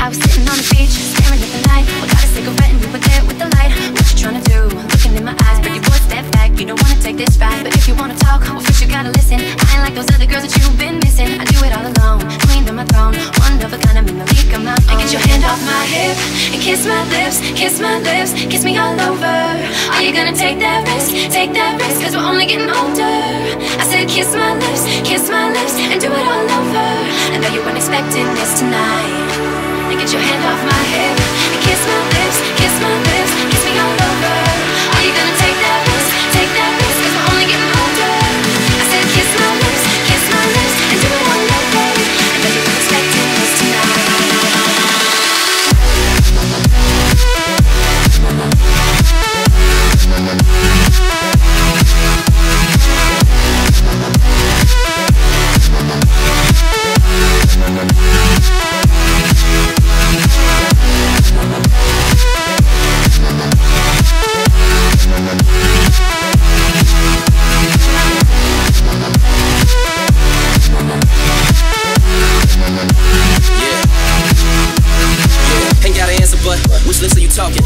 I was sitting on the beach, staring at the night. I got a cigarette and you were there with the light. What you trying to do? Looking in my eyes. Pretty boy, step back, you don't wanna take this ride. But if you wanna talk, well first you gotta listen. I ain't like those other girls that you've been missing. I do it all alone, queen to my throne. One of a kind, I'm in the league of my own. And get your hand off my hip and kiss my lips, kiss my lips, kiss me all over. Are you gonna take that risk? Take that risk, cause we're only getting older. I said kiss my lips, and do it all over. I know you weren't expecting this tonight. And get your hand off my hip and kiss my lips, kiss me all over. Are you gonna take that risk, cause we're only getting older. I said kiss my lips, and do it all over. I know you weren't expecting this tonight.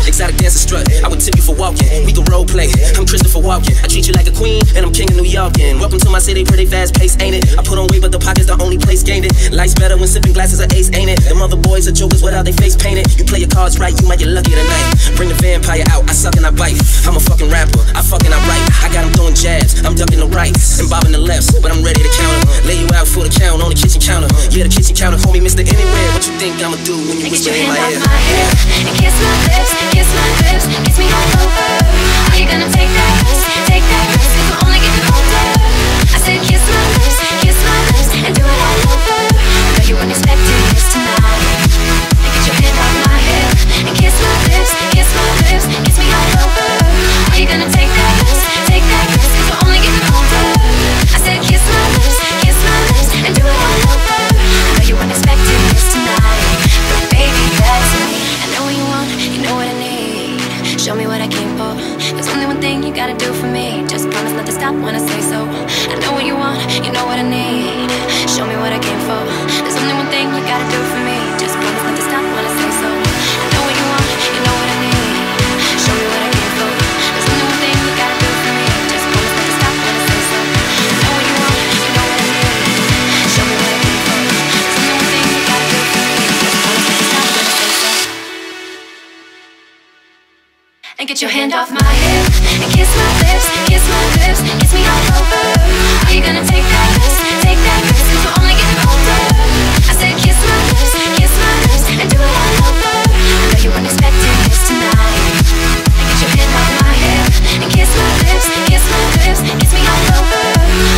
Exotic dancer strut, I would tip you for walking. We can role play, I'm Christopher Walken. I treat you like a queen, and I'm king of New York. And welcome to my city, pretty fast pace, ain't it? I put on weight, but the pocket's the only place gained it. Life's better when sipping glasses of ace, ain't it? Them other boys are jokers without their face painted. You play your cards right, you might get lucky tonight. Bring the vampire out, I suck and I bite. I'm a fucking rapper, I fucking I write. I got him throwing jabs, I'm ducking the rights and bobbing the lefts, but I'm ready to counter. Lay you out for the count on the kitchen counter. Yeah, the kitchen counter, call me Mr. Anywhere. What you think I'ma do when you whisper in my ear? Get your hand off my hip and kiss my lips, kiss me all over. Are you gonna take that risk, cause we're only getting older. I said kiss my lips, and do it all over. I know you weren't expecting this tonight. And get your hand off my hip and kiss my lips, kiss me all over. Are you gonna take that risk, cause we're only getting older. I said kiss my lips, and do it all over. I know you weren't expecting this tonight, but baby that's me. I know what you want, you know what I need. Show me what I came for. There's only one thing you gotta do for me. Just promise not to stop when I say so. I know what you want, you know what I need. Show me what I came for. There's only one thing you gotta do for me. Just promise not to stop when I say so. I know what you want, you know what I need. Show me what I came for. There's only one thing you gotta do for me. Just promise not to stop when I say so. I know what you want, you know what I need. Show me what I came for. There's only one thing you gotta do for me. Just promise not to stop when I say so. And get your hand off my hip and kiss my lips, kiss me all over. Are you gonna take that risk, cause we're only getting older. I said kiss my lips, and do it all over. I know you weren't expecting this tonight. And get your hand off my hip and kiss my lips, kiss me all over.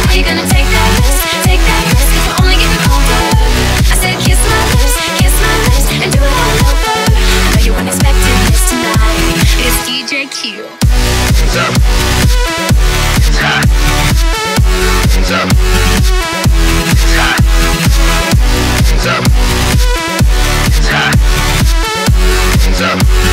Are you gonna take that risk, cause we're only getting older. I said kiss my lips, and do it all over. I know you weren't expecting this tonight. It's DJ Q. Hands up. It's hot. Hands up. It's hot. Hands up. It's hot. Hands up.